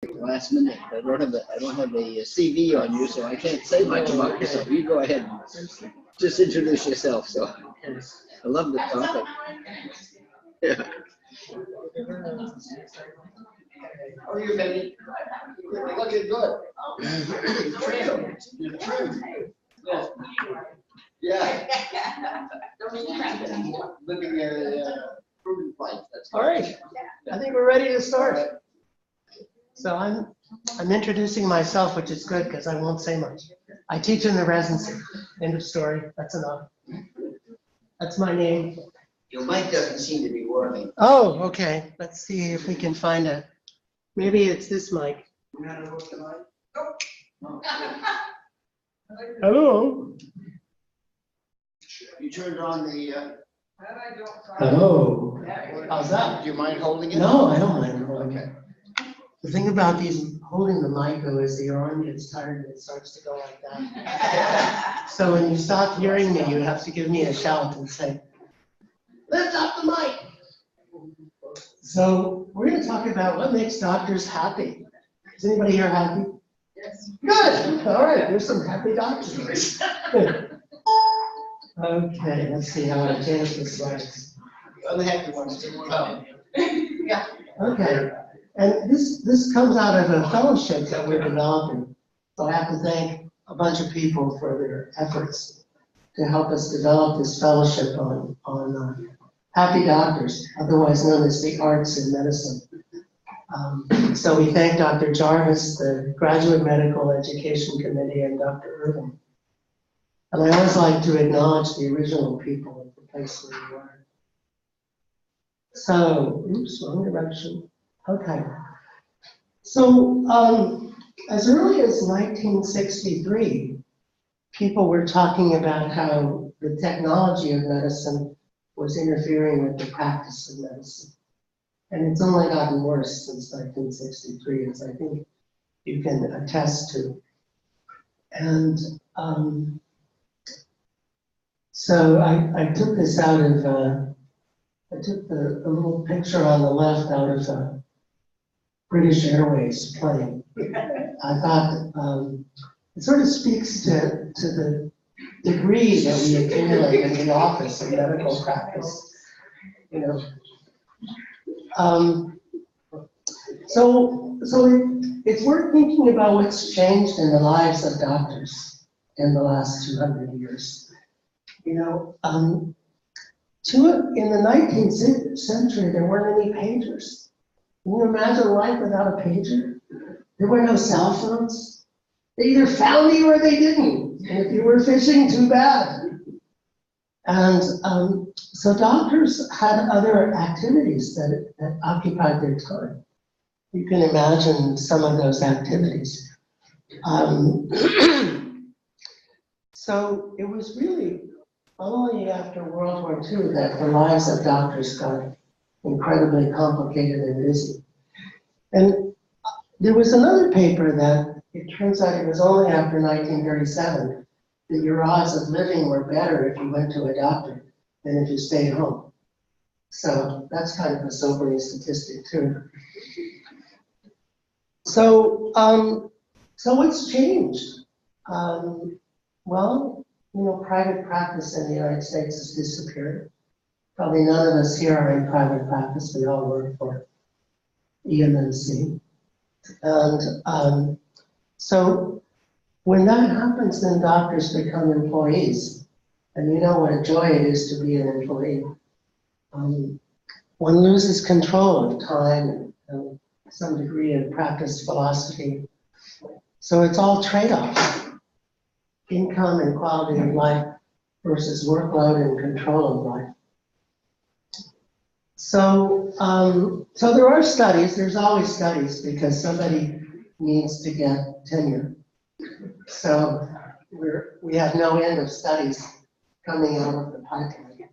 last minute. I don't have a CV on you, so I can't say much about yourself. You go ahead and just introduce yourself. So I love the topic. Yeah. How are you, baby? You're looking good. You're trimmed. Yeah. Living a prudent life. All right. I think we're ready to start. So I'm introducing myself, which is good because I won't say much. I teach in the residency. End of story. That's enough. That's my name. Your mic doesn't seem to be working. Oh, okay. Let's see if we can find a. Maybe it's this mic. You're not work the mic? No. Hello. You turned on the. Hello. How's that? Do you mind holding it? No, I don't mind holding it. Okay. The thing about holding the mic though is your arm gets tired and it starts to go like that. So when you stop hearing me, you have to give me a shout and say, lift up the mic. So we're going to talk about what makes doctors happy. Is anybody here happy? Yes. Good. All right. There's some happy doctors. Good. Okay. Let's see how I change this slides. The other happy ones too. Oh. Yeah. Okay. And this comes out of a fellowship that we're developing. So I have to thank a bunch of people for their efforts to help us develop this fellowship on happy doctors, otherwise known as the arts in medicine. So we thank Dr. Jarvis, the Graduate Medical Education Committee, and Dr. Irvin. And I always like to acknowledge the original people of the place where we were. So, oops, wrong direction. Okay. So as early as 1963, people were talking about how the technology of medicine was interfering with the practice of medicine. And it's only gotten worse since 1963, as I think you can attest to. And so I took this out of, I took the little picture on the left out of British Airways plane. I thought it sort of speaks to the degree that we accumulate in the office of medical practice, you know. So it's worth thinking about what's changed in the lives of doctors in the last 200 years. You know, in the 19th century, there weren't any pagers. Can you imagine life without a pager? There were no cell phones. They either found you or they didn't. And if you were fishing, too bad. And so doctors had other activities that occupied their time. You can imagine some of those activities. So it was really only after World War II that the lives of doctors got incredibly complicated and busy. And there was another paper that it turns out it was only after 1937 that your odds of living were better if you went to a doctor than if you stayed home. So that's kind of a sobering statistic too. So, so what's changed? Well, you know, private practice in the United States has disappeared. Probably none of us here are in private practice. We all work for EMNC. And so when that happens, then doctors become employees. And you know what a joy it is to be an employee. One loses control of time and some degree of practice philosophy. So it's all trade-offs. Income and quality of life versus workload and control of life. So, so there are studies, there's always studies because somebody needs to get tenure. So we have no end of studies coming out of the pipeline.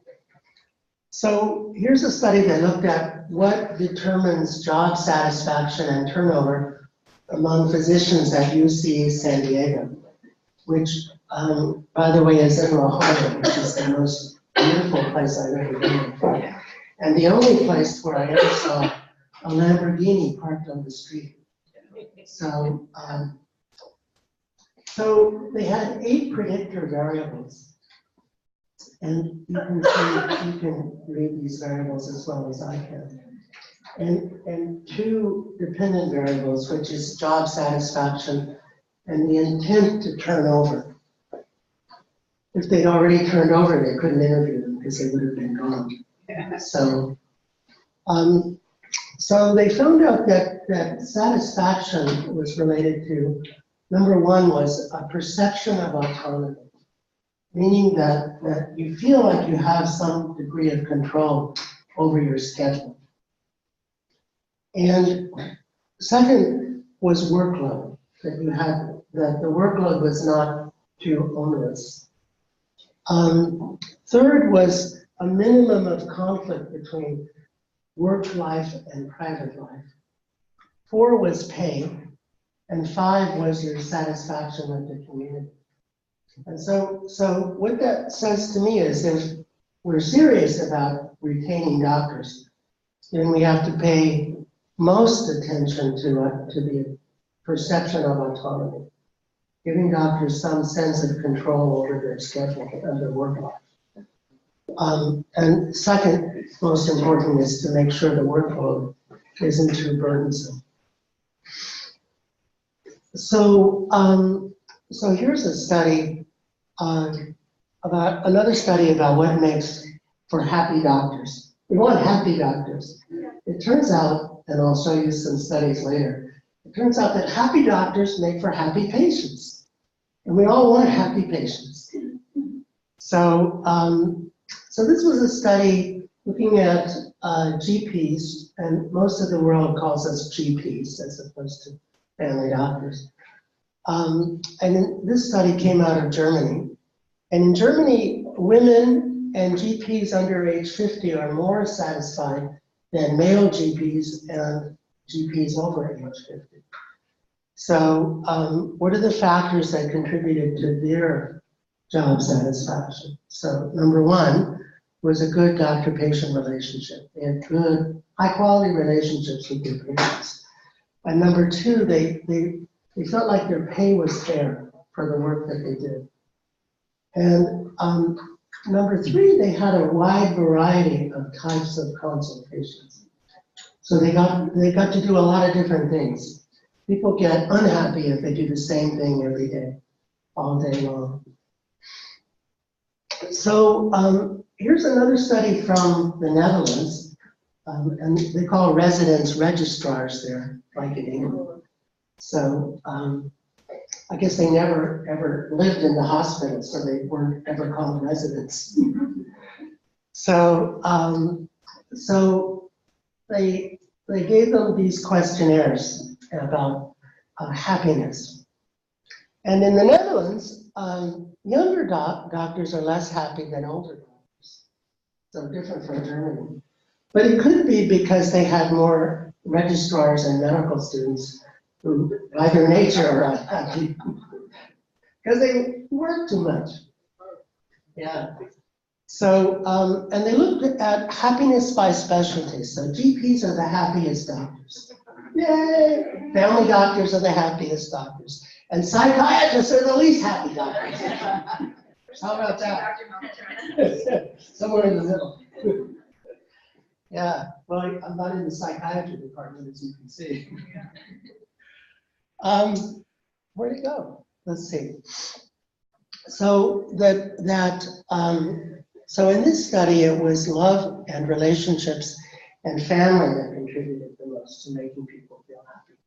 So here's a study that looked at what determines job satisfaction and turnover among physicians at UC San Diego, which, by the way, is in La Jolla, which is the most beautiful place I've ever been in. And the only place where I ever saw a Lamborghini parked on the street. So, so they had 8 predictor variables. And you can read these variables as well as I can. And 2 dependent variables, which is job satisfaction and the intent to turn over. If they'd already turned over, they couldn't interview them because they would have been gone. So, so they found out that satisfaction was related to, number 1 was a perception of autonomy, meaning that you feel like you have some degree of control over your schedule. And second was workload, that you had, that the workload was not too onerous. Third was a minimum of conflict between work life and private life. 4 was pay, and 5 was your satisfaction with the community. And so what that says to me is if we're serious about retaining doctors, then we have to pay most attention to the perception of autonomy, giving doctors some sense of control over their schedule and their work life. And second, most important, is to make sure the workload isn't too burdensome. So, so here's a study about another study about what makes for happy doctors. We want happy doctors. It turns out, and I'll show you some studies later, it turns out that happy doctors make for happy patients. And we all want happy patients. So, so this was a study looking at GPs, and most of the world calls us GPs as opposed to family doctors. And this study came out of Germany. And in Germany, women and GPs under age 50 are more satisfied than male GPs and GPs over age 50. So what are the factors that contributed to their job satisfaction? So number 1 was a good doctor-patient relationship. They had good, high-quality relationships with their patients. And number 2, they felt like their pay was fair for the work that they did. And number 3, they had a wide variety of types of consultations. So they got to do a lot of different things. People get unhappy if they do the same thing every day, all day long. So here's another study from the Netherlands, and they call residents registrars there, like in England. So I guess they never ever lived in the hospital, so they weren't ever called residents. So so they gave them these questionnaires about happiness. And in the Netherlands, younger doctors are less happy than older doctors. So different from Germany. But it could be because they had more registrars and medical students who, by their nature, are unhappy because they work too much. Yeah. So, and they looked at happiness by specialty. So GPs are the happiest doctors. Yay! Family doctors are the happiest doctors. And psychiatrists are the least happy doctors. How about that? Somewhere in the middle. Yeah, well, I'm not in the psychiatry department, as you can see. Where'd it go? Let's see. So so in this study, it was love and relationships and family that contributed the most to making people feel happy.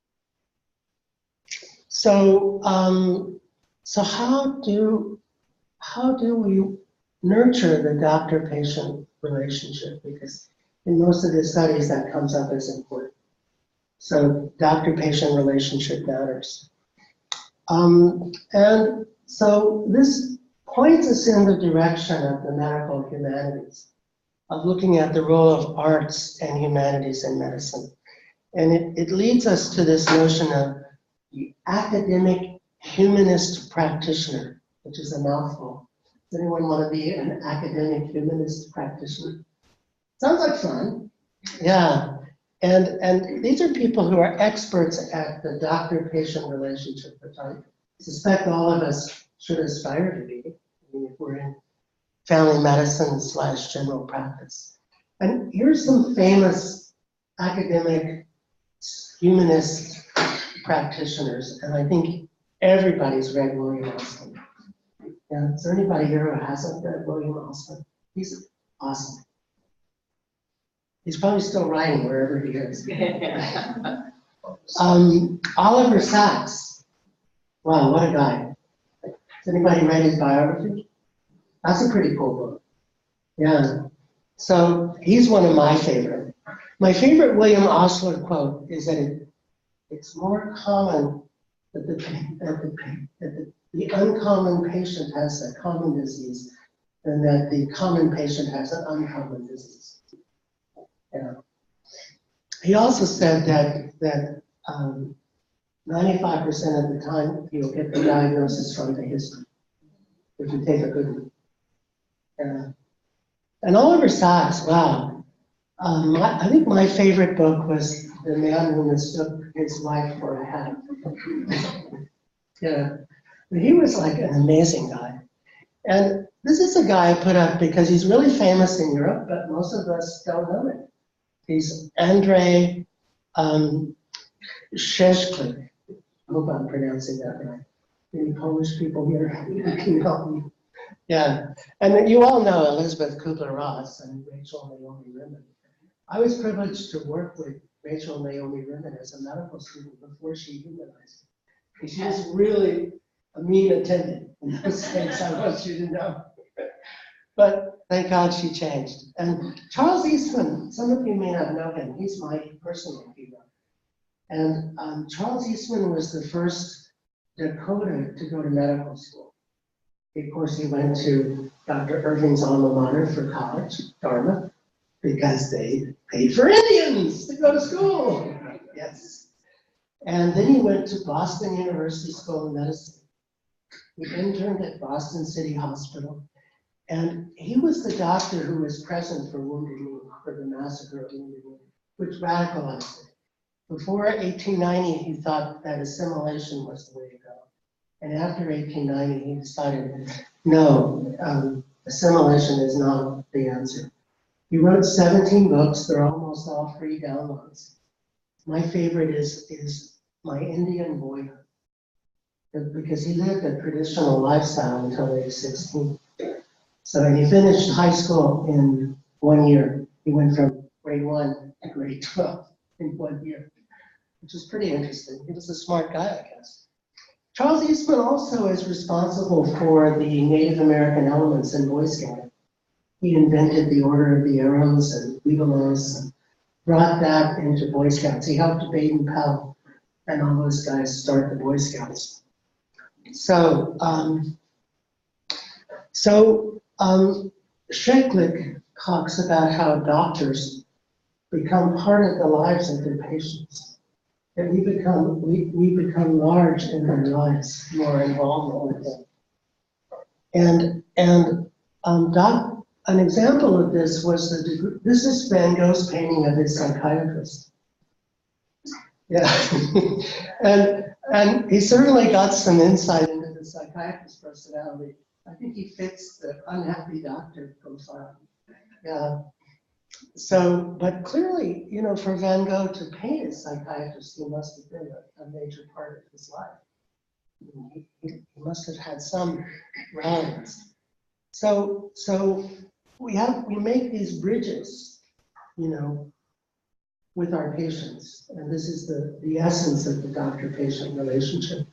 So, so how do we nurture the doctor-patient relationship? Because in most of the studies, that comes up as important. So doctor-patient relationship matters. And so this points us in the direction of the medical humanities, of looking at the role of arts and humanities in medicine. And it leads us to this notion of the academic humanist practitioner, which is a mouthful. Does anyone want to be an academic humanist practitioner? Sounds like fun. Yeah. And these are people who are experts at the doctor-patient relationship, which I suspect all of us should aspire to be. I mean, if we're in family medicine / general practice. And here's some famous academic humanist practitioners, and I think everybody's read William Osler. Yeah, is there anybody here who hasn't read William Osler? He's awesome. He's probably still writing wherever he is. Oliver Sacks. Wow, what a guy. Has anybody read his biography? That's a pretty cool book. Yeah. So he's one of my favorite. My favorite William Osler quote is that it's more common that the uncommon patient has a common disease than that the common patient has an uncommon disease. Yeah. He also said that 95% of the time you'll get the diagnosis from the history, if you take a good one. Yeah. And Oliver Sacks, wow. I think my favorite book was The Man Who Mistook His Life for a Hat. Yeah. But he was like an amazing guy. And this is a guy I put up because he's really famous in Europe, but most of us don't know it. He's Andrzej Szeklik. I hope I'm pronouncing that right. Any Polish people here who can help me? Yeah, and you all know Elizabeth Kubler-Ross and Rachel Naomi Remen. I was privileged to work with Rachel Naomi Remen as a medical student before she humanized me. She was really a mean attendant in those things, I want you to know. But thank God she changed. And Charles Eastman, some of you may not know him, he's my personal hero. And Charles Eastman was the first Dakota to go to medical school. Of course, he went to Dr. Irving's alma mater for college, Dartmouth, because they paid for Indians to go to school. Yes. And then he went to Boston University School of Medicine. He interned at Boston City Hospital. And he was the doctor who was present for Wounded Knee, for the massacre of Wounded Knee, which radicalized it. Before 1890, he thought that assimilation was the way to go. And after 1890, he decided, no, assimilation is not the answer. He wrote 17 books. They're almost all free downloads. My favorite is My Indian Boyhood, because he lived a traditional lifestyle until age 16. So he finished high school in 1 year. He went from grade 1 to grade 12 in 1 year, which is pretty interesting. He was a smart guy, I guess. Charles Eastman also is responsible for the Native American elements in Boy Scouting. He invented the Order of the Arrows and Webelos and brought that into Boy Scouts. He helped Baden-Powell and all those guys start the Boy Scouts. So, Szeklik talks about how doctors become part of the lives of their patients. That we become large in their lives, more involved with them. And an example of this was this is Van Gogh's painting of his psychiatrist. Yeah, and he certainly got some insight into the psychiatrist's personality. I think he fits the unhappy doctor profile. Yeah. So, but clearly, you know, for Van Gogh to paint a psychiatrist, he must have been a major part of his life. He must have had some relevance. So we make these bridges, you know, with our patients, and this is the essence of the doctor-patient relationship.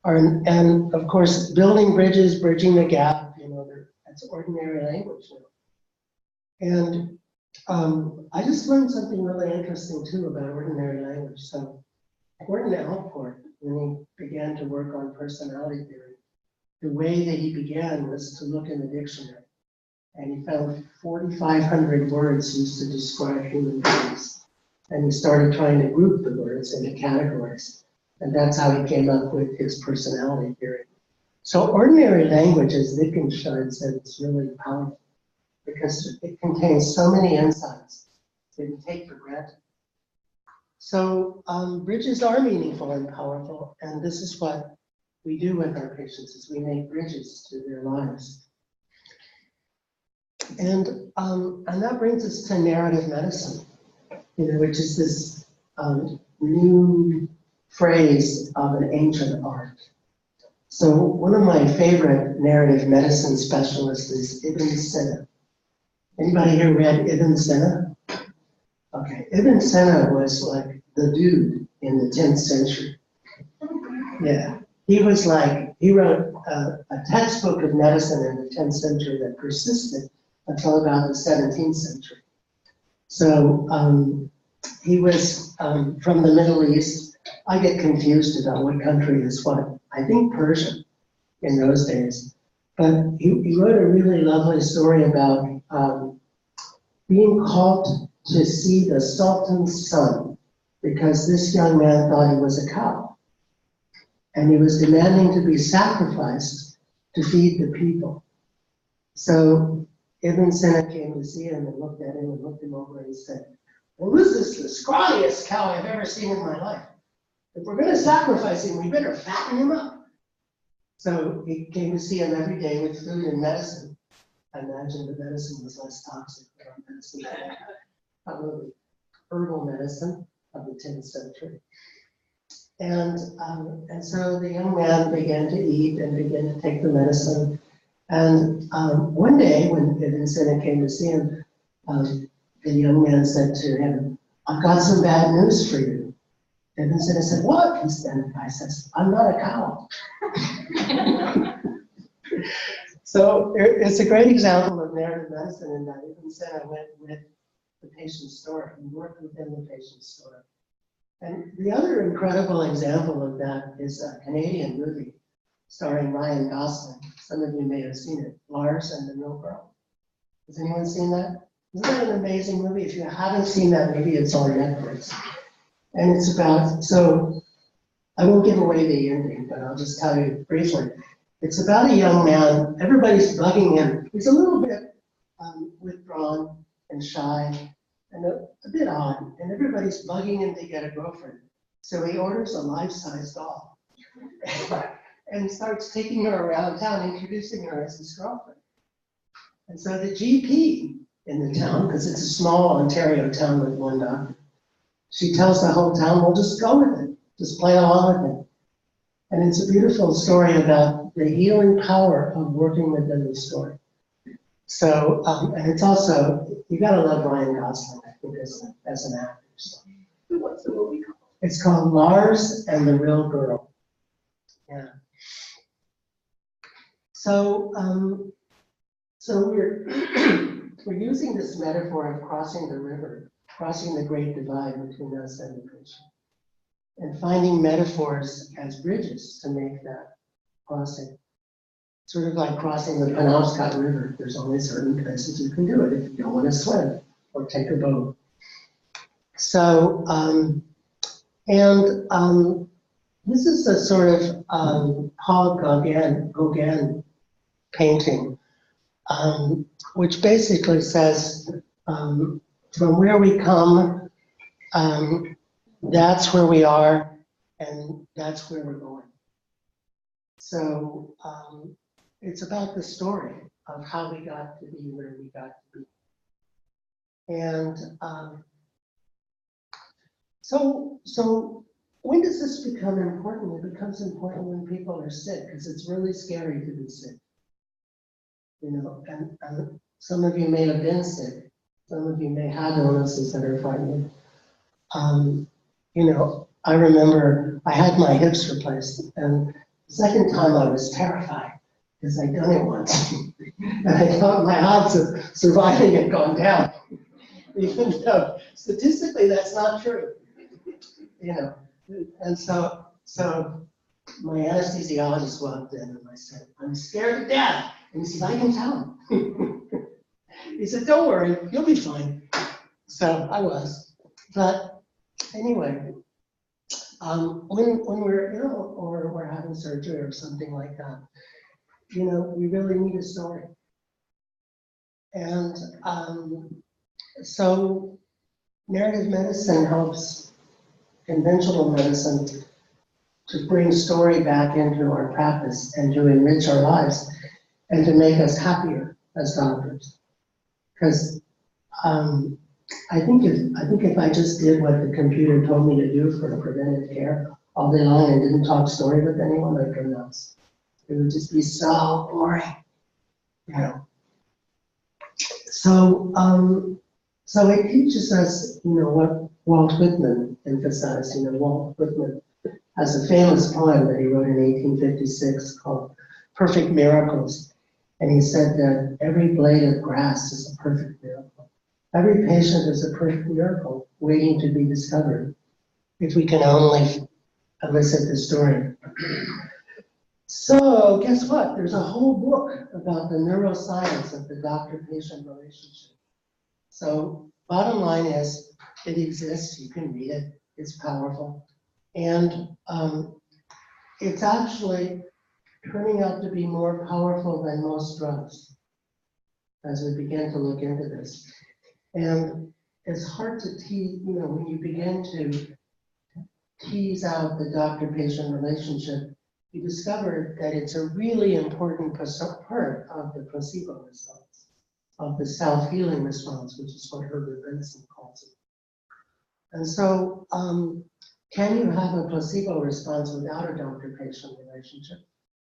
And of course, building bridges, bridging the gap, you know, that's ordinary language now. And I just learned something really interesting too about ordinary language. So Gordon Allport, when he began to work on personality theory, the way that he began was to look in the dictionary. And he found 4,500 words used to describe human beings. And he started trying to group the words into categories. And that's how he came up with his personality theory. So ordinary language, as Wittgenstein said, is really powerful, because it contains so many insights that we take for granted. So bridges are meaningful and powerful, and this is what we do with our patients, is we make bridges to their lives. And that brings us to narrative medicine, which is this new phrase of an ancient art. So one of my favorite narrative medicine specialists is Ibn Sina. Anybody here read Ibn Sina? Okay, Ibn Sina was like the dude in the 10th century. Yeah, he wrote a textbook of medicine in the 10th century that persisted until about the 17th century. So he was from the Middle East. I get confused about what country is what. I think Persian in those days. But he wrote a really lovely story about being called to see the Sultan's son because this young man thought he was a cow. And he was demanding to be sacrificed to feed the people. So Ibn Sina came to see him and looked at him and looked him over and said, well, this is the scrawniest cow I've ever seen in my life. If we're going to sacrifice him, we better fatten him up. So he came to see him every day with food and medicine. I imagine the medicine was less toxic than our medicine, probably herbal medicine of the 10th century. And so the young man began to eat and began to take the medicine. And one day when Ibn Sina came to see him, the young man said to him, I've got some bad news for you. Ibn Sina said, what? And the guy says, I'm not a cow. So it's a great example of narrative medicine in that Ibn Sina went with the patient's story and worked within the patient's story. And the other incredible example of that is a Canadian movie starring Ryan Gosling. Some of you may have seen it, Lars and the Real Girl. Has anyone seen that? Isn't that an amazing movie? If you haven't seen that movie, it's on Netflix. And it's about, so I won't give away the ending, but I'll just tell you briefly. It's about a young man, everybody's bugging him. He's a little bit withdrawn and shy and a bit odd, and everybody's bugging him to get a girlfriend. So he orders a life-size doll and starts taking her around town, introducing her as his girlfriend. And so the GP in the town, because it's a small Ontario town with one doctor, she tells the whole town, well, just go with it, just play along with it. And it's a beautiful story about the healing power of working within the story. So, and it's also, you gotta love Ryan Gosling, I think, as an actor. So. What's the movie called? It's called Lars and the Real Girl. Yeah. So, so we're using this metaphor of crossing the river, crossing the great divide between us and the patient, and finding metaphors as bridges to make that crossing. Sort of like crossing the Penobscot River. There's only certain places you can do it if you don't want to swim or take a boat. So, this is a sort of Paul Gauguin painting, which basically says, from where we come, that's where we are, and that's where we're going. So it's about the story of how we got to be where we got to be. And so when does this become important? It becomes important when people are sick, because it's really scary to be sick. And some of you may have been sick. Some of you may have illnesses that are frightening. I remember I had my hips replaced, and the second time I was terrified because I'd done it once. And I thought my odds of surviving had gone down, even though statistically that's not true. And so my anesthesiologist walked in and I said, I'm scared to death. And he said, I can tell him. He said, don't worry, you'll be fine. So I was. But anyway, when we're ill or we're having surgery or something like that, we really need a story. And so narrative medicine helps conventional medicine to bring story back into our practice and to enrich our lives and to make us happier as doctors. Because I think if I just did what the computer told me to do for preventive care all day long and didn't talk story with anyone, I'd go nuts. It would just be so boring, you know. So, so it teaches us, you know, what Walt Whitman emphasized. You know, Walt Whitman has a famous poem that he wrote in 1856 called Perfect Miracles. And he said that every blade of grass is a perfect miracle. Every patient is a perfect miracle waiting to be discovered if we can only elicit the story. So guess what? There's a whole book about the neuroscience of the doctor-patient relationship. So bottom line is, it exists, you can read it, it's powerful. And it's actually turning out to be more powerful than most drugs as we begin to look into this. And it's hard to tease, you know, when you begin to tease out the doctor-patient relationship, you discover that it's a really important part of the placebo response, of the self-healing response, which is what Herbert Benson calls it. And so, can you have a placebo response without a doctor-patient relationship?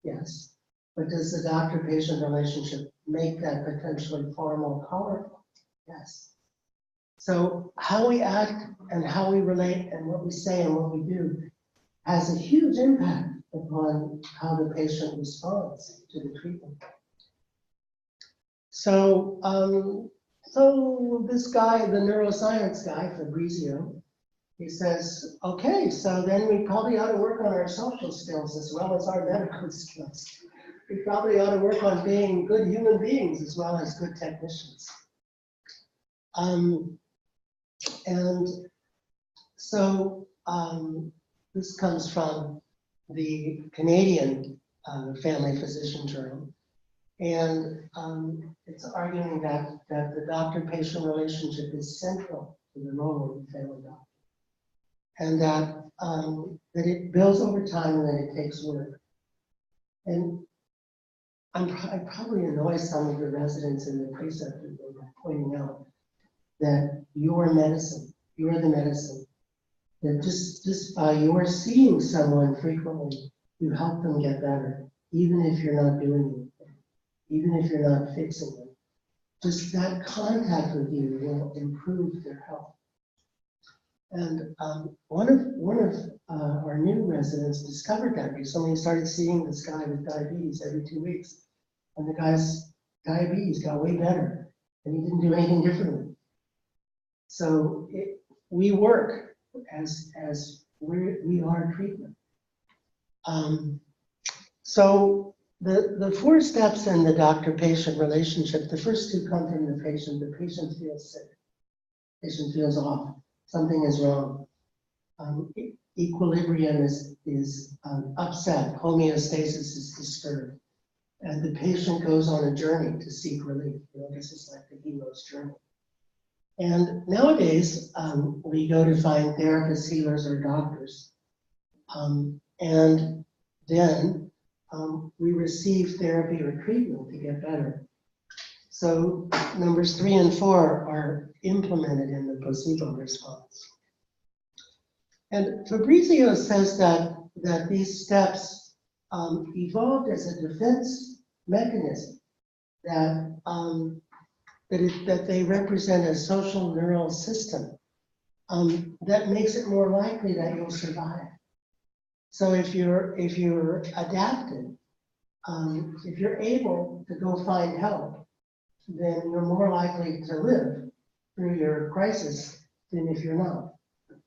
Yes. But does the doctor-patient relationship make that potentially far more powerful? Yes. So how we act and how we relate and what we say and what we do has a huge impact upon how the patient responds to the treatment. So, so this guy, the neuroscience guy, Fabrizio, he says, okay, so then we probably ought to work on our social skills as well as our medical skills. We probably ought to work on being good human beings as well as good technicians. And so this comes from the Canadian Family Physician Journal. And it's arguing that the doctor-patient relationship is central to the role of the family doctor. And that it builds over time and that it takes work. And I probably annoy some of the residents in the preceptor by pointing out that your medicine, you're the medicine, that just by your seeing someone frequently, you help them get better, even if you're not doing anything, even if you're not fixing them. Just that contact with you will improve their health. And one of our new residents discovered that recently. He started seeing this guy with diabetes every 2 weeks. And the guy's diabetes got way better. And he didn't do anything differently. So we work as we are treatment. So the 4 steps in the doctor-patient relationship, the first 2 come from the patient. The patient feels sick. The patient feels off. Something is wrong. Equilibrium is upset. Homeostasis is disturbed. And the patient goes on a journey to seek relief. You know, this is like the hero's journey. And nowadays, we go to find therapists, healers, or doctors. And then we receive therapy or treatment to get better. So numbers 3 and 4 are implemented in the placebo response. And Fabrizio says that these steps evolved as a defense mechanism, that they represent a social neural system that makes it more likely that you'll survive. So if you're adapted, if you're able to go find help, then you're more likely to live through your crisis than if you're not.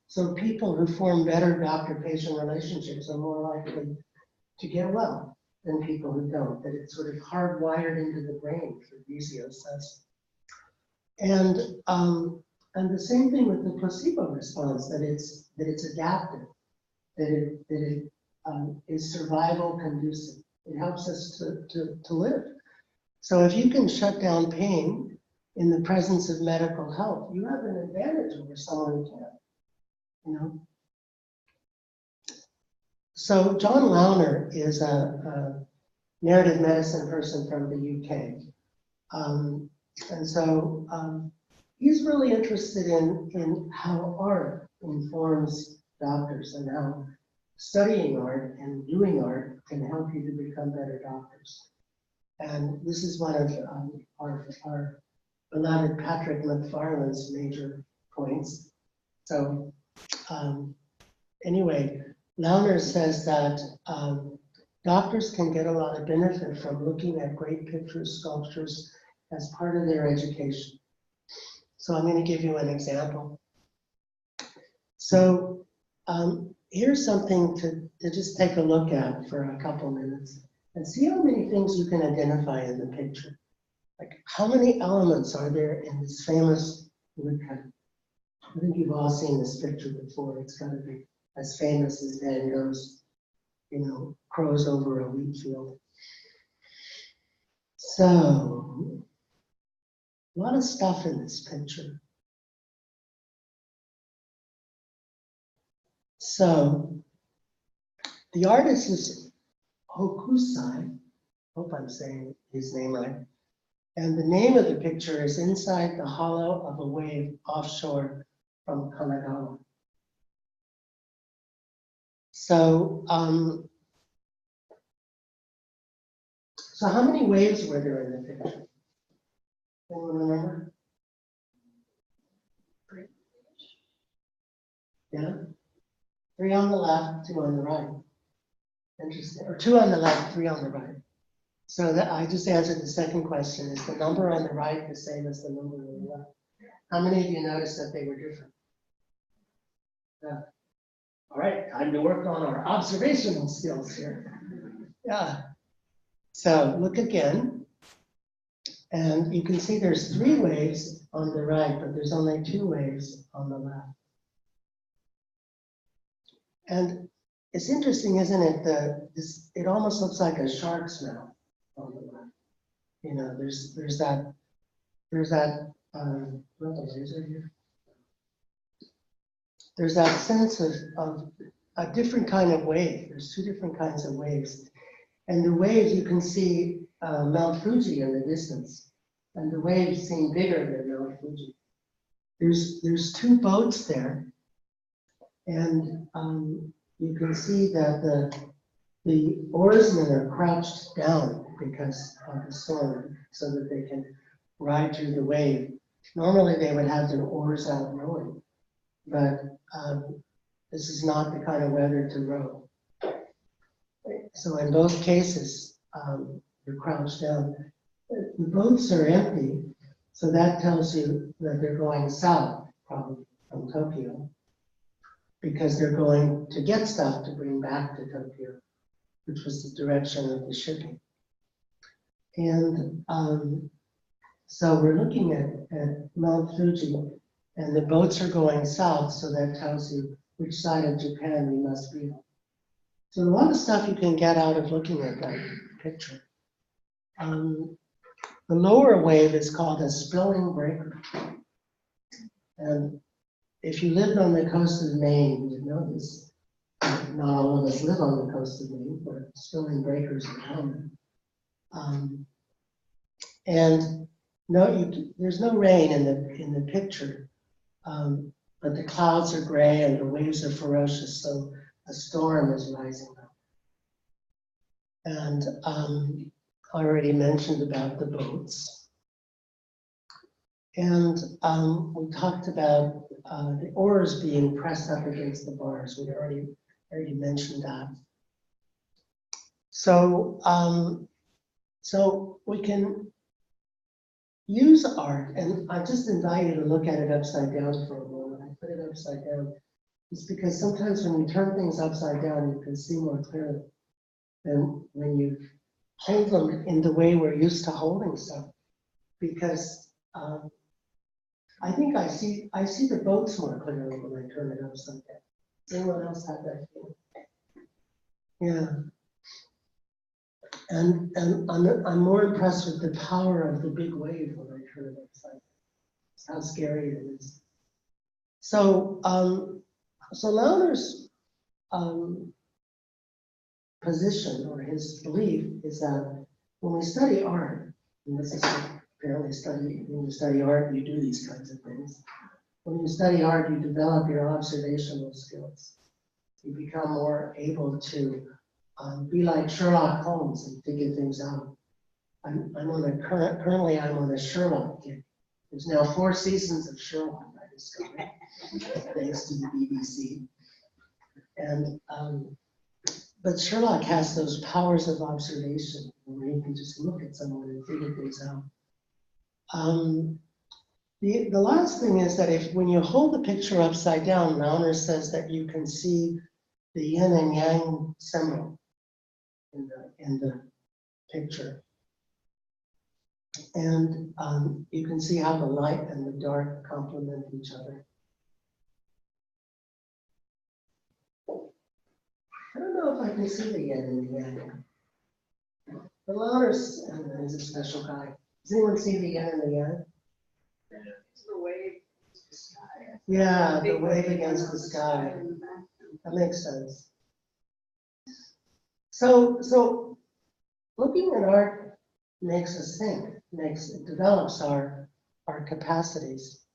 So people who form better doctor-patient relationships are more likely to get well than people who don't. That it's sort of hardwired into the brain, Fabrizio says. And the same thing with the placebo response, that it's adaptive, that it is survival conducive. It helps us to live. So if you can shut down pain in the presence of medical help, you have an advantage over someone who can't. You know, So John Launer is a narrative medicine person from the UK. And so he's really interested in how art informs doctors and how studying art and doing art can help you to become better doctors. And this is one of our beloved Patrick McFarland's major points. So anyway, Launer says that doctors can get a lot of benefit from looking at great pictures, sculptures as part of their education. So I'm going to give you an example. So here's something to just take a look at for a couple minutes and see how many things you can identify in the picture. Like how many elements are there in this famous woodcut? I think you've all seen this picture before. It's got to be as famous as Van Gogh's, crows over a wheat field. So, a lot of stuff in this picture. So, the artist is Hokusai, hope I'm saying his name right, and the name of the picture is Inside the Hollow of a Wave Offshore from Kanagawa. So, so how many waves were there in the picture? Anyone remember? 3. Yeah? 3 on the left, 2 on the right. Interesting. Or 2 on the left, 3 on the right. So that I just answered the second question. Is the number on the right the same as the number on the left? How many of you noticed that they were different? Yeah. All right, time to work on our observational skills here. Yeah. So look again. And you can see there's 3 waves on the right, but there's only 2 waves on the left. And it's interesting, isn't it? It almost looks like a shark's mouth on the left. There's that there's that sense of a different kind of wave. There's 2 different kinds of waves. And the waves, you can see Mount Fuji in the distance. And the waves seem bigger than Mount Fuji. There's 2 boats there. And you can see that the oarsmen are crouched down because of the storm so that they can ride through the wave. Normally they would have their oars out rowing, but this is not the kind of weather to row. So in both cases, you're crouched down. The boats are empty, so that tells you that they're going south, probably from Tokyo, because they're going to get stuff to bring back to Tokyo, which was the direction of the shipping. And so we're looking at Mount Fuji, and the boats are going south, so that tells you which side of Japan we must be on. So a lot of stuff you can get out of looking at that picture. The lower wave is called a spilling breaker. And if you lived on the coast of Maine, you'd know this. Not all of us live on the coast of Maine, but spilling breakers are common. And no, there's no rain in the picture, but the clouds are gray and the waves are ferocious, so a storm is rising up. And I already mentioned about the boats. And we talked about the oars being pressed up against the bars. We already mentioned that. So, so we can use art, and I just invite you to look at it upside down for a moment. I put it upside down. It's because sometimes when you turn things upside down, you can see more clearly than when you hold them in the way we're used to holding stuff. Because I think I see the boats more clearly when I turn it upside down. Does anyone else have that feeling? Yeah. And I'm more impressed with the power of the big wave when I turn it upside down. It's how scary it is. So, so Launer's position or his belief is that when we study art, and this is apparently when you study art, you do these kinds of things. When you study art, you develop your observational skills. You become more able to be like Sherlock Holmes and figure things out. Currently I'm on a Sherlock kick. There's now 4 seasons of Sherlock, I discovered, thanks to the BBC. And but Sherlock has those powers of observation where you can just look at someone and figure things out. The last thing is that when you hold the picture upside down, Launer says that you can see the yin and yang symbol in the picture. And you can see how the light and the dark complement each other. I don't know if I can see the yin and the yang. But Launer is a special guy. Does anyone see the yin and the yang? It's the wave against the sky. Yeah, the wave against the sky. That makes sense. So looking at art makes us think, develops our capacities.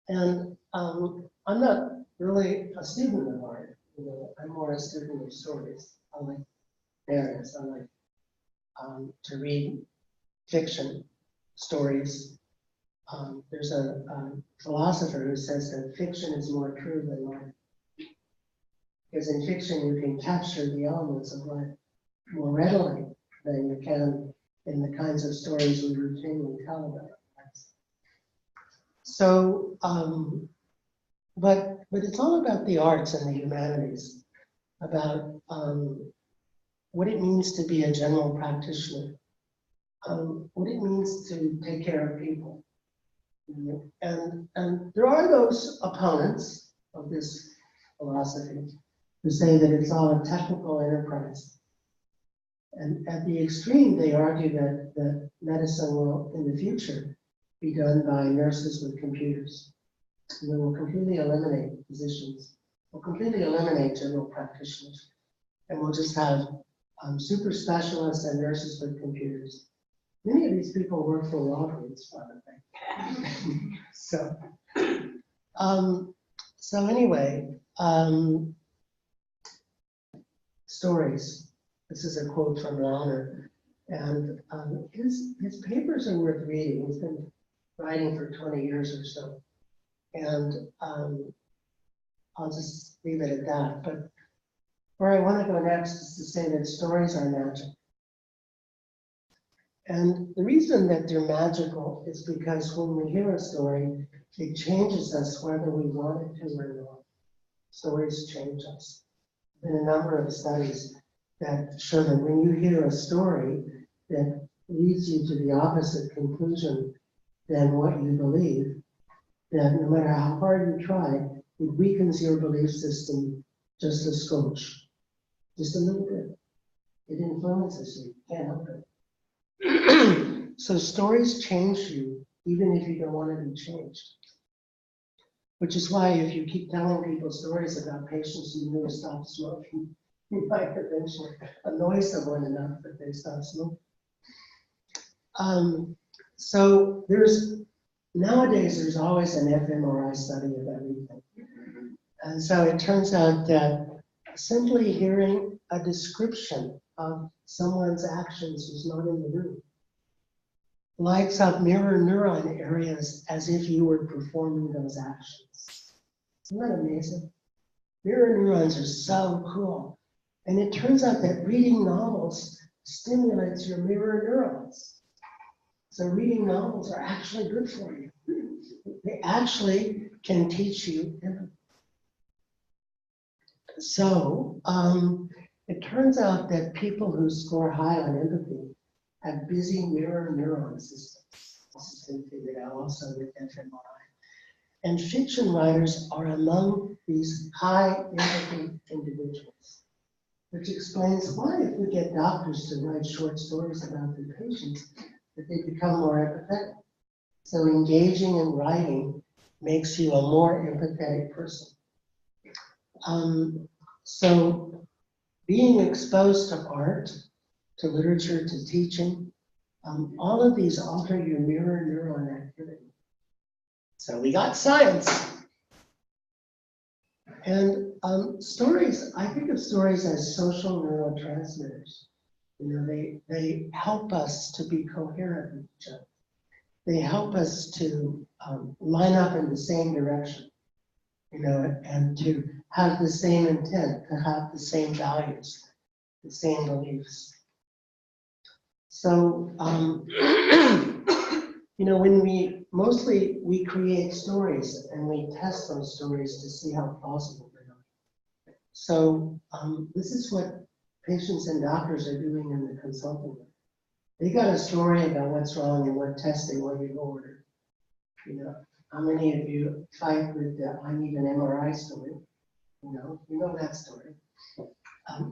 And I'm not really a student of art. You know, I'm more a student of stories. I like narratives. I like to read fiction stories. There's a philosopher who says that fiction is more true than life. Because in fiction, you can capture the elements of life more readily than you can in the kinds of stories we routinely tell about lives. So, but it's all about the arts and the humanities, about what it means to be a general practitioner, what it means to take care of people. And there are those opponents of this philosophy who say that it's all a technical enterprise. And at the extreme, they argue that medicine will, in the future, be done by nurses with computers. And they will completely eliminate physicians, will completely eliminate general practitioners. And we'll just have super specialists and nurses with computers. Many of these people work for law groups, by the way. So anyway, stories. This is a quote from Launer, and his papers are worth reading. He's been writing for 20 years or so, and I'll just leave it at that. But where I want to go next is to say that stories are magic. And the reason that they're magical is because when we hear a story, it changes us whether we want it to or not. Stories change us. There are a number of studies that show that when you hear a story that leads you to the opposite conclusion than what you believe, that no matter how hard you try, it weakens your belief system just a skosh, just a little bit. It influences you, can't help it. So stories change you, even if you don't want to be changed. Which is why if you keep telling people stories about patients who knew to stop smoking, you might eventually annoy someone enough that they stop smoking. So nowadays there's always an fMRI study of everything. And so it turns out that simply hearing a description of someone's actions who's not in the room lights up mirror neuron areas as if you were performing those actions. Isn't that amazing? Mirror neurons are so cool. And it turns out that reading novels stimulates your mirror neurons. So reading novels are actually good for you. They actually can teach you empathy. So it turns out that people who score high on empathy have busy mirror neuron systems. This has been figured out also with fMRI. And fiction writers are among these high empathy individuals, which explains why if we get doctors to write short stories about their patients, that they become more empathetic. So engaging in writing makes you a more empathetic person. So being exposed to art, to literature, to teaching, all of these alter your mirror neuron activity. So we got science. And stories, I think of stories as social neurotransmitters. You know, they help us to be coherent with each other. They help us to line up in the same direction, you know, and to have the same intent, to have the same values, the same beliefs. So, you know, when we create stories and we test those stories to see how plausible they are. So this is what patients and doctors are doing in the consulting room. They got a story about what's wrong and what testing, what you've ordered. You know, how many of you fight with the I need an MRI story? You know that story.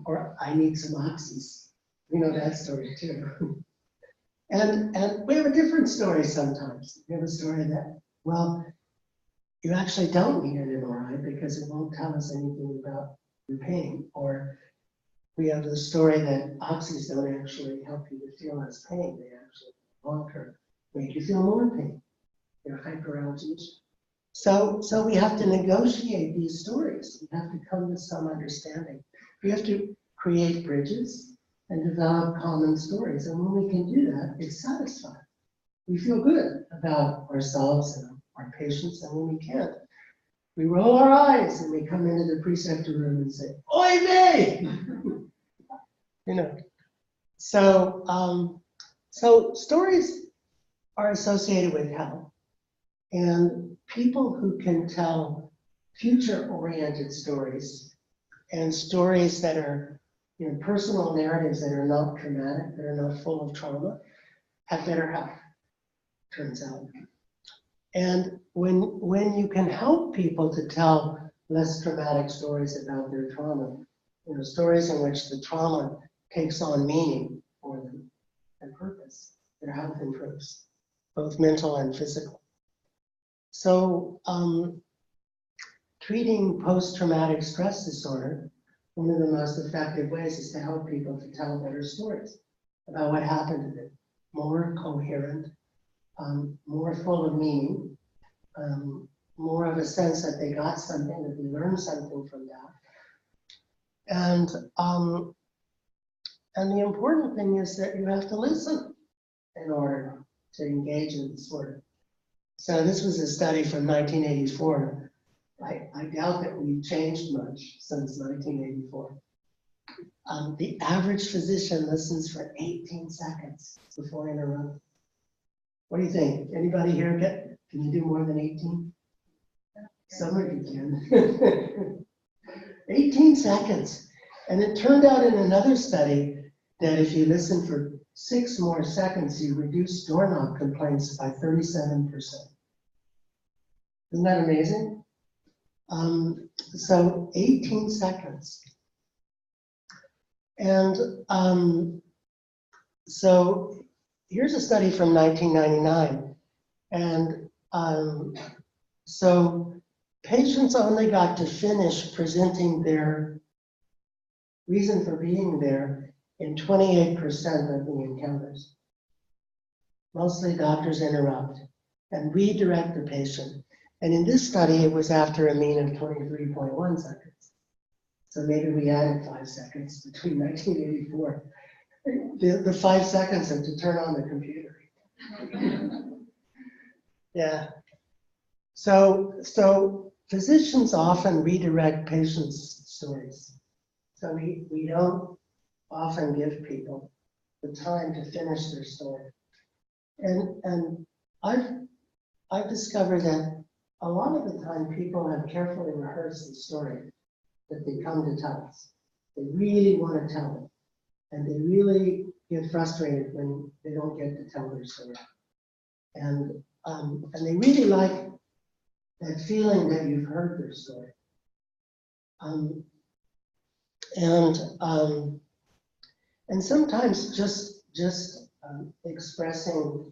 Or I need some oxys. You know that story too. And we have a different story sometimes. We have a story that, well, you actually don't need an MRI because it won't tell us anything about your pain. Or we have the story that oxys don't actually help you to feel less pain. They actually, long-term, make you feel more pain. They're hyperalgesia. So we have to negotiate these stories. We have to come to some understanding. We have to create bridges and develop common stories. And when we can do that, it's satisfying. We feel good about ourselves and our patients. And when we can't, we roll our eyes and we come into the preceptor room and say, "Oy vey!" You know. So stories are associated with health. And people who can tell future-oriented stories and stories that are, you know, personal narratives that are not traumatic, that are not full of trauma, have better health, turns out. And when you can help people to tell less traumatic stories about their trauma, you know, stories in which the trauma takes on meaning for them and purpose, their health improves, both mental and physical. So treating post-traumatic stress disorder, one of the most effective ways is to help people to tell better stories about what happened to them, more coherent, more full of meaning, more of a sense that they got something, that they learned something from that. And the important thing is that you have to listen in order to engage in this work. So this was a study from 1984. I doubt that we've changed much since 1984. The average physician listens for 18 seconds before interrupting. What do you think? Anybody here can you do more than 18? Some of you can. 18 seconds. And it turned out in another study that if you listen for 6 more seconds, you reduce doorknob complaints by 37%. Isn't that amazing? So 18 seconds. And so here's a study from 1999. And so patients only got to finish presenting their reason for being there in 28% of the encounters. Mostly doctors interrupt and redirect the patient. And in this study, it was after a mean of 23.1 seconds. So maybe we added 5 seconds between 1984. The 5 seconds of to turn on the computer. Yeah. So physicians often redirect patients' stories. So we don't often give people the time to finish their story. And I've discovered that a lot of the time people have carefully rehearsed the story that they come to tell us. They really want to tell it. And they really get frustrated when they don't get to tell their story. And they really like that feeling that you've heard their story. And sometimes just expressing,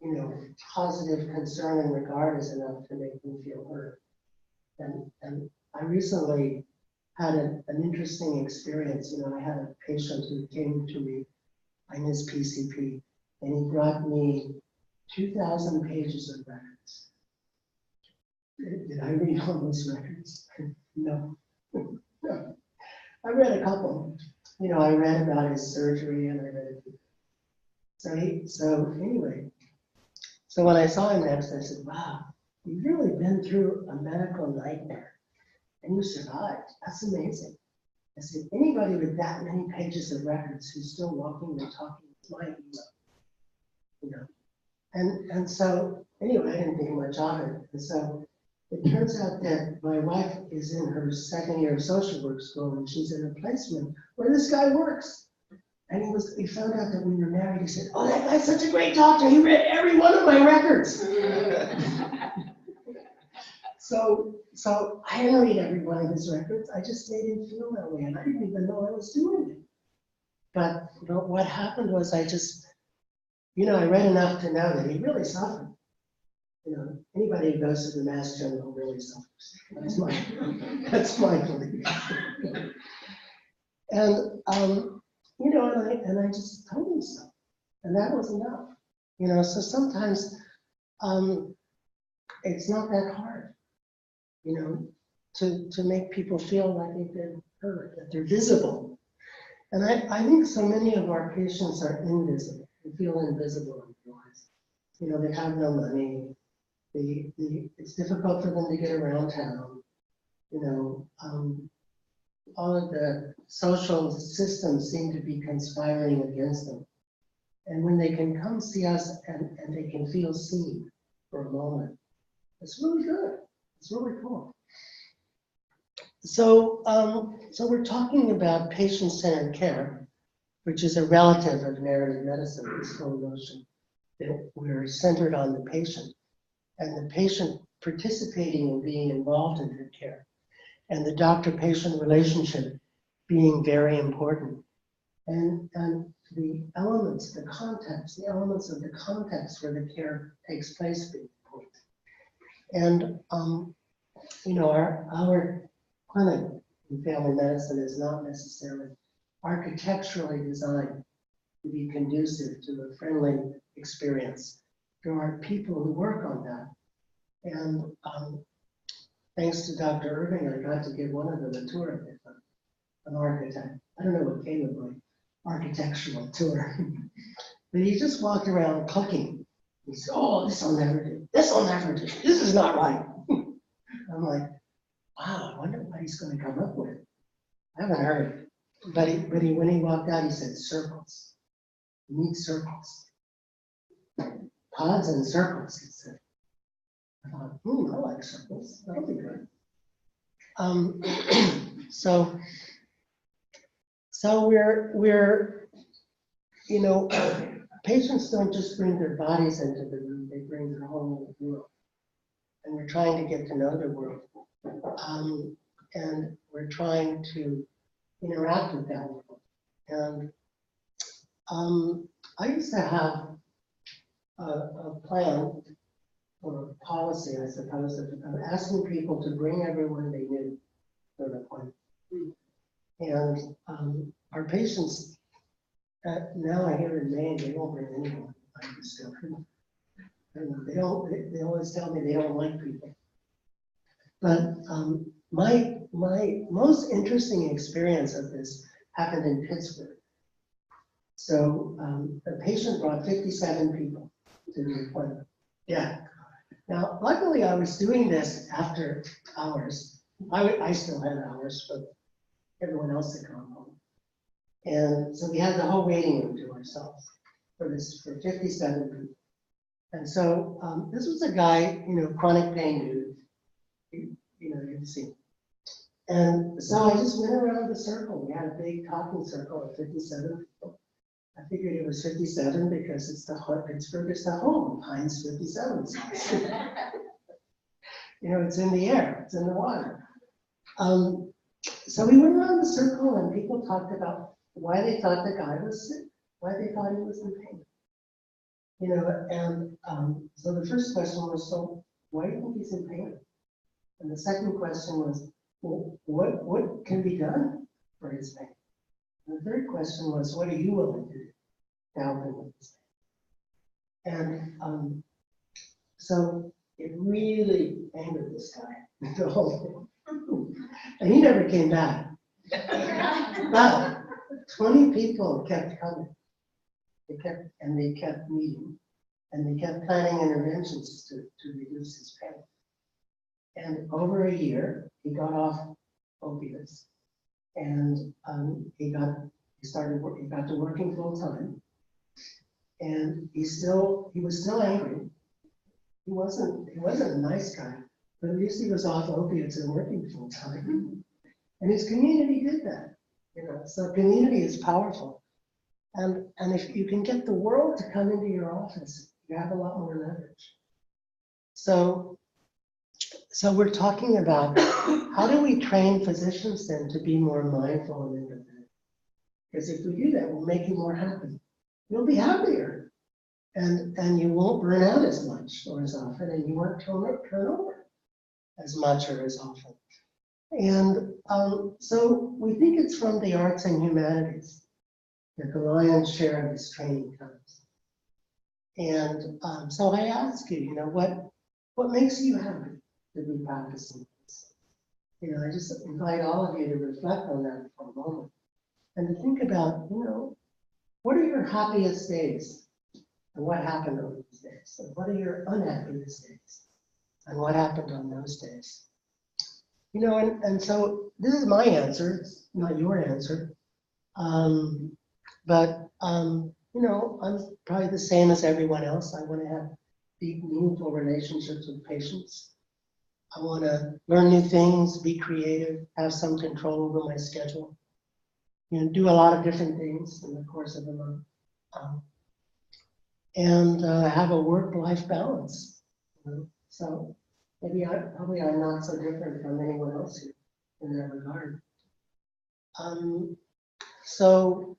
you know, positive concern and regard is enough to make them feel heard. And I recently had an interesting experience. You know, I had a patient who came to me on his PCP, and he brought me 2,000 pages of records. Did I read all those records? No. No. I read a couple. You know, I read about his surgery and I read it. So anyway, so when I saw him next, I said, wow, you've really been through a medical nightmare and you survived. That's amazing. I said, anybody with that many pages of records who's still walking and talking is my hero. You know. And so anyway, I didn't think much of it. And so it turns out that my wife is in her second year of social work school and she's in a placement where this guy works. And he found out that we were married. He said, oh, that guy's such a great doctor. He read every one of my records. So I didn't read every one of his records. I just made him feel that way. And I didn't even know I was doing it. But you know, what happened was I just, you know, I read enough to know that he really suffered. You know, anybody who goes to the Mass General really suffers. That's my belief. And you know, and I just told him so, and that was enough. You know, so sometimes it's not that hard. You know, to make people feel like they've been heard, that they're visible. And I think so many of our patients are invisible. They feel invisible in their lives. You know, they have no money. It's difficult for them to get around town. You know, all of the social systems seem to be conspiring against them. And when they can come see us and they can feel seen for a moment, it's really good. It's really cool. So, so we're talking about patient-centered care, which is a relative of narrative medicine, this whole notion that we're centered on the patient and the patient participating and being involved in their care, and the doctor-patient relationship being very important. And the elements, the context, the elements of the context where the care takes place being important. And you know, our clinic in family medicine is not necessarily architecturally designed to be conducive to a friendly experience. There are people who work on that. And thanks to Dr. Irving, I got to give one of them a tour of it, an architect. I don't know what came of my architectural tour. But he just walked around clicking. He said, oh, this will never do. This will never do. This is not right. I'm like, wow, I wonder what he's going to come up with. I haven't heard. But when he walked out, he said, circles. You need circles. Pods and circles, he said. I thought, I like circles. That'll be good. So we're, you know, patients don't just bring their bodies into the room, they bring their whole world. And we're trying to get to know the world. And we're trying to interact with that world. And I used to have a plan or a policy, I suppose, of asking people to bring everyone they knew to an appointment. And our patients, now I hear in Maine, they won't bring anyone. I don't know, they always tell me they don't like people. But my most interesting experience of this happened in Pittsburgh. So a patient brought 57 people to the appointment. Yeah. Now, luckily, I was doing this after hours. I still had hours, but everyone else had gone home. And so we had the whole waiting room to ourselves for 57 people. And so this was a guy, you know, chronic pain dude, you know, you've seen. And so I just went around the circle. We had a big talking circle of 57 people. I figured it was 57 because it's Pittsburgh is the home of Heinz 57. You know, it's in the air, it's in the water. So we went around the circle and people talked about why they thought the guy was sick, why they thought he was in pain. You know, and so the first question was, so why do you think he's in pain? And the second question was, well, what can be done for his pain? And the third question was, what are you willing to do to help him with his pain? And so it really angered this guy, the whole thing. And he never came back. But 20 people kept coming. They kept meeting, and they kept planning interventions to reduce his pain. And over a year, he got off opiates, and he got to working full time. And he was still angry. He wasn't a nice guy, but at least he was off opiates and working full time. And his community did that, So community is powerful, and if you can get the world to come into your office, you have a lot more leverage. So we're talking about how do we train physicians then to be more mindful and independent? Because if we do that, we'll make you more happy. You'll be happier, and you won't burn out as much or as often, and you won't turn over as much or as often. And so we think it's from the arts and humanities that the lion's share of this training comes. And so I ask you, what makes you happy to be practicing this? I just invite all of you to reflect on that for a moment and to think about, what are your happiest days and what happened on those days? And what are your unhappiest days and what happened on those days? And so this is my answer, it's not your answer. But I'm probably the same as everyone else. I want to have deep, meaningful relationships with patients. I want to learn new things, be creative, have some control over my schedule. Do a lot of different things in the course of a month. And have a work-life balance. So maybe I'm not so different from anyone else here in that regard. So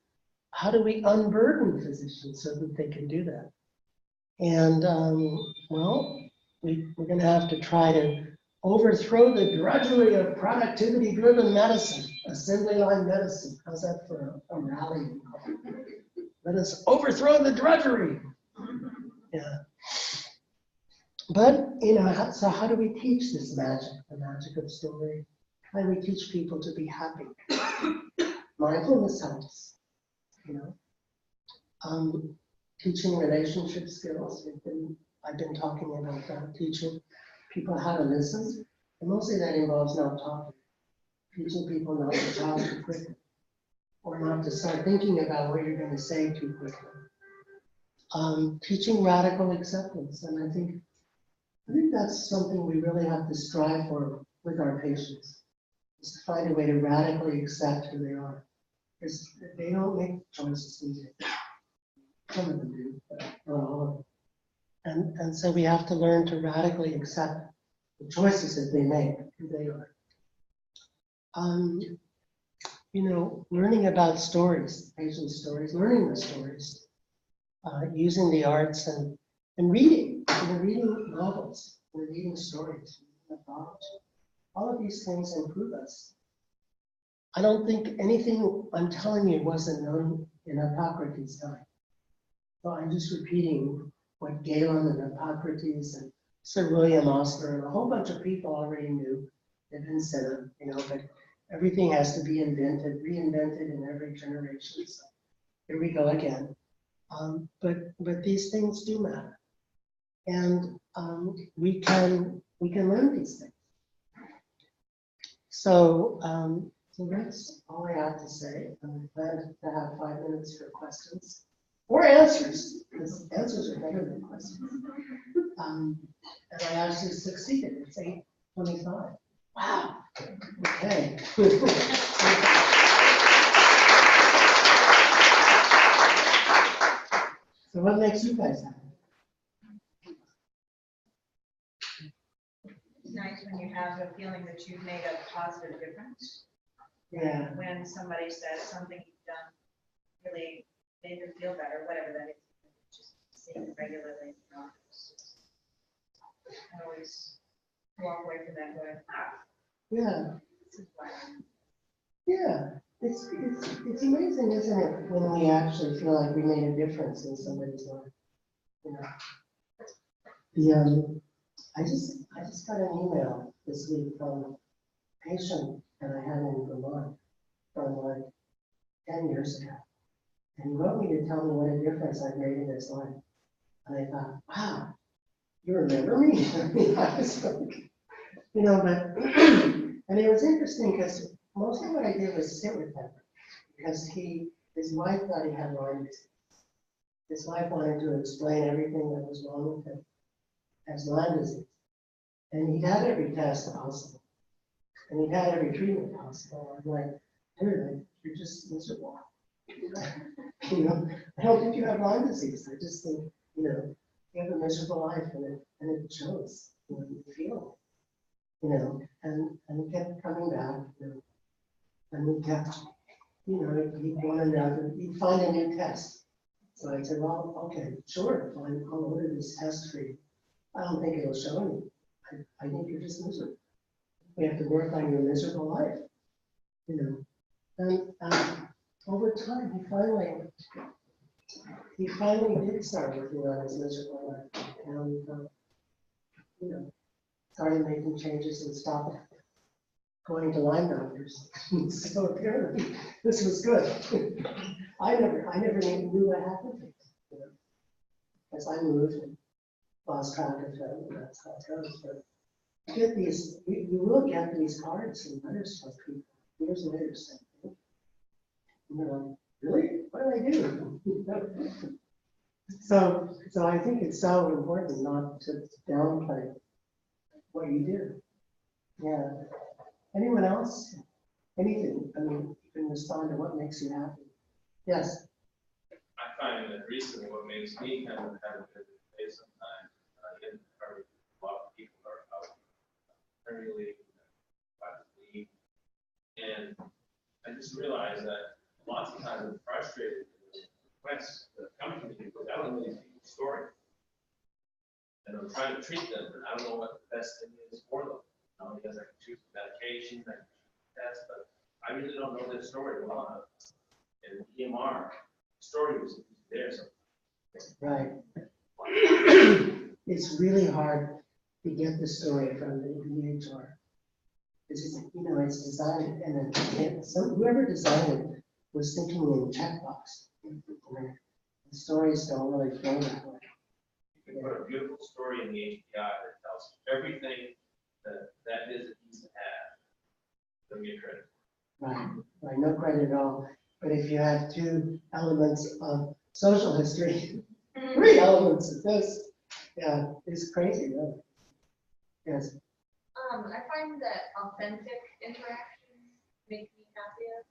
how do we unburden physicians so that they can do that? And we're going to have to try to overthrow the drudgery of productivity-driven medicine, assembly line medicine. How's that for a rally? Let us overthrow the drudgery. Yeah. But, so how do we teach this magic, the magic of story? How do we teach people to be happy? Mindfulness helps, Teaching relationship skills. I've been talking about that, teaching people how to listen. And mostly that involves not talking. Teaching people not to talk too quickly, or not to start thinking about what you're going to say too quickly. Teaching radical acceptance, and I think that's something we really have to strive for with our patients, is to find a way to radically accept who they are. Because they don't make choices easy. Some of them do, but not all of them. And so we have to learn to radically accept the choices that they make, who they are. Learning about stories, patient stories, learning the stories, using the arts and reading, reading novels, reading stories, mythology. All of these things improve us. I don't think anything I'm telling you wasn't known in Hippocrates' time. So I'm just repeating what Galen and Hippocrates and Sir William Osler and a whole bunch of people already knew and considered, but everything has to be reinvented in every generation. So here we go again. But these things do matter. And we can learn these things. So that's all I have to say. I'm glad to have 5 minutes for questions or answers, because answers are better than questions. And I actually succeeded. It's 8:25. Wow. Okay. So what makes you guys happy? It's nice when you have a feeling that you've made a positive difference. Yeah. When somebody says something you've done really made them feel better, whatever that is, just seeing it regularly in the office. I always walk away from that way. Yeah. Yeah, it's amazing, isn't it, when we actually feel like we made a difference in somebody's life. You know, I just got an email this week from a patient that I had in Vermont from like 10 years ago, and he wrote me to tell me what a difference I've made in his life. And I thought, wow, you remember me? I mean, I was like, you know, but and it was interesting because most of what I did was sit with him because his wife thought he had Lyme disease. His wife wanted to explain everything that was wrong with him as Lyme disease. And he'd had every test possible. And he'd had every treatment possible. I'm like, dude, you're just miserable. You know, I don't think you have Lyme disease. I just think, you know, you have a miserable life and it shows, you know, you feel it, you know, and he kept coming back, you know, and we kept, you know, he'd want another, he'd find a new test. So I said, well, okay, sure, fine, I'll order this test for you. I don't think it'll show anything. I think you're just miserable. We have to work on your miserable life, you know. And over time, he finally did start working on his miserable life. And, you know, started making changes and stopped going to Lyme doctors. So apparently, this was good. I never even knew what happened. You know, as I moved and lost track of them, and that's how it goes. But you get these, you will get these cards and letters from people years later saying, you know, really? What did I do? So I think it's so important not to downplay what you do. Yeah. Anyone else? Anything? I mean, you can respond to what makes you happy. Yes. I find that recently what makes me kind of have a good day sometimes, a lot of people are out Premier League, league, and I just realized that lots of times I'm frustrated with requests that come to me because I don't really see the story. And I'm trying to treat them, and I don't know what the best thing is for them. Because I can choose medication, I can choose tests, but I really don't know their story well enough. And EMR, the story was there. So. Right. It's really hard to get the story from the EHR. It's just, you know, it's designed, and then whoever designed it was thinking in checkbox. The stories don't really flow that way. You can put a beautiful story in the API that tells everything that visit needs to have. Don't get credit. Right, no credit at all. But if you have two elements of social history, 3 elements of this, yeah, it's crazy, really. Yes. I find that authentic interactions make me happiest.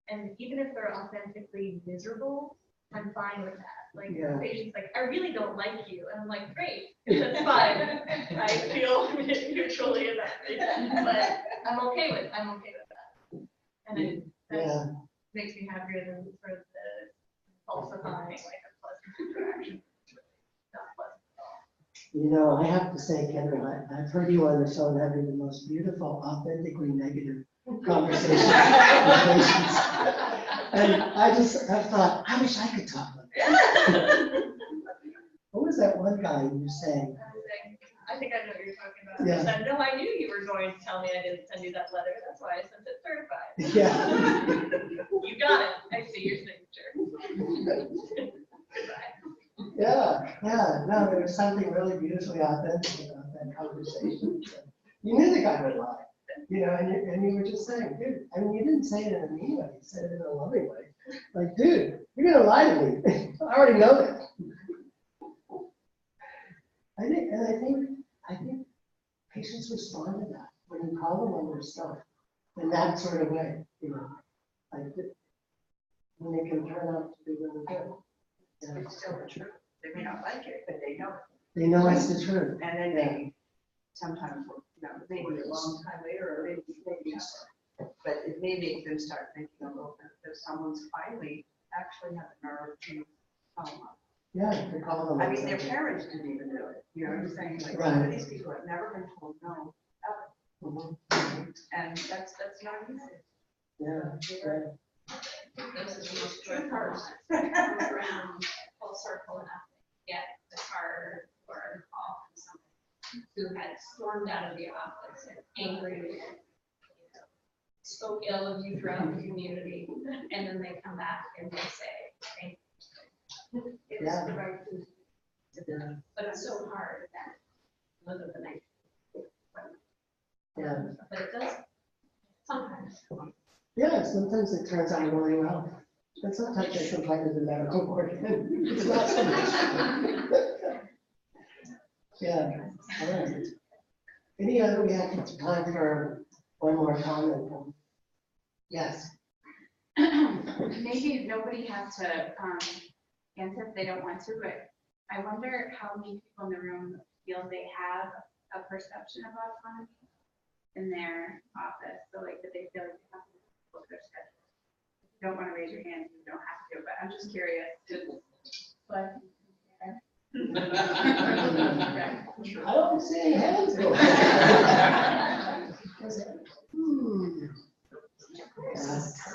And even if they're authentically miserable, I'm fine with that. Like, Yeah. patients like, I really don't like you. And I'm like, great, that's fine. I feel neutrally about it, but I'm okay with that. And that makes me happier than sort of the falsifying, like a pleasant interaction. Not pleasant at all. You know, I have to say, Kendra, I've heard you on the phone having the most beautiful, authentically negative conversations with patients. And I just have thought, I wish I could talk like that. What was that one guy you were saying? I think I know what you're talking about. Yeah. I said, no, I knew you were going to tell me I didn't send you that letter. That's why I sent it certified. Yeah. You got it. I see your signature. Goodbye. Yeah. No, there was something really beautifully authentic about that conversation. You knew the guy would lie, you know, and you were just saying, dude, I mean, you didn't say it in a mean way, you said it in a loving way. Like, dude, you're going to lie to me. I already know that. I think patients respond to that when you call them on their stuff in that sort of way, you know, like when they can turn out to be really good. Yeah. It's still the truth. They may not like it, but they know it. They know it's the truth. And then they sometimes, you know, maybe a long time later, or maybe but it may make them start thinking a little bit that someone's finally actually had the nerve to Yeah, to call them. I mean, their parents didn't even do it. You know what I'm saying? Like, Right. some of these people have never been told no, ever. Mhm. And that's not easy. Yeah, yeah. This is the most joy part. Around full circle enough to get the card or a call from someone who had stormed out of the office and angry and, spoke ill of you throughout the community, and then they come back and they say, thank you. It was the right thing to do. Yeah. But it's so hard that those are the night. Yeah. But it does sometimes. Yeah, sometimes it turns out really well. And sometimes they complain to the medical board. It's not so much. Yeah, all right. Any other, we have time for one more comment? Yes. Maybe nobody has to answer if they don't want to, but I wonder how many people in the room feel they have a perception of autonomy in their office. So like that they feel like they have to book their schedule. If you don't want to raise your hand, you don't have to, but I'm just curious. But I don't see any hands going.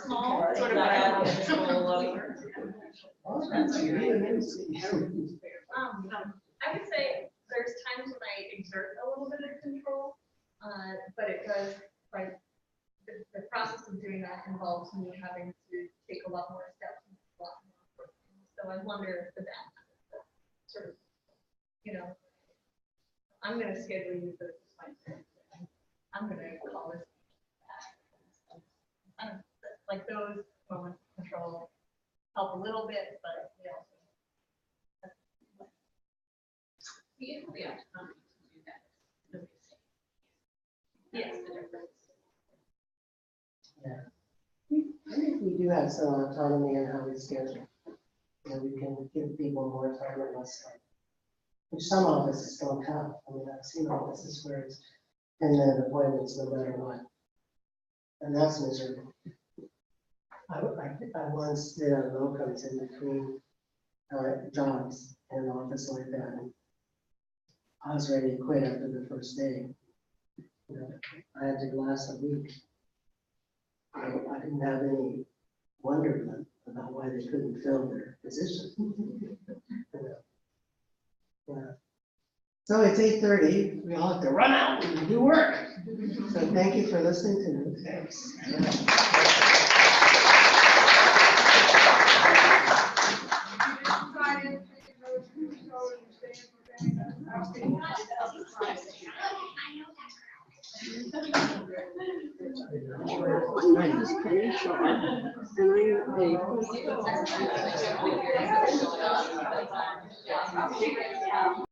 Small, sort of what I want control over. I would say there's times when I exert a little bit of control, but it does, like, the process of doing that involves me having to take a lot more steps. And a lot more. So I wonder if that sort of, I'm going to schedule you for this appointment. I'm going to call this. Like those moments of control help a little bit, but we have the autonomy to do that. Yes, the difference. Yeah. I think we do have some autonomy in how we schedule. We can give people more time or less time, which some offices don't have. I mean, I've seen offices where it's 10-minute appointments no matter what. And that's miserable. I once did a locums in between jobs in an office like that. And I was ready to quit after the first day. I had to last a week. I didn't have any wonderment about why they couldn't fill their position. Yeah. So it's 8:30. We all have to run out and do work. So thank you for listening to me. Thanks. My name is Penny Shaw, and I'm a